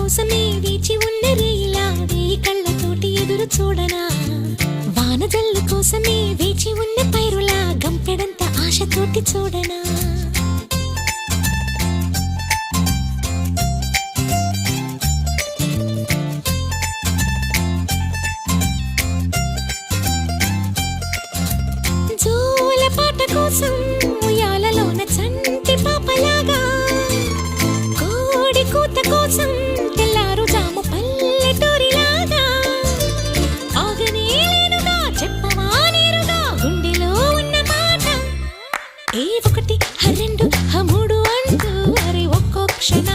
కోసమే వేచి ఉన్న రేయిలా వేయి కళ్ళతోటి ఎదురు చూడనా వానజల్లు కోసమే వేచి ఉన్న పైరులా గంపెడంత ఆశతోటి చూడనా జోల పాట కోసం ఉయ్యాలలోన చంటి పాపలాగా కోడి కూత కోసం తెల్లారు జాము పల్లెటూరిలాగా ఆగనే లేనుగా చెప్పవా నేరుగా గుండెలో ఉన్న మాట ఏ ఒకటి రెండు మూడు అంటూ అరే ఒక్కో క్షణ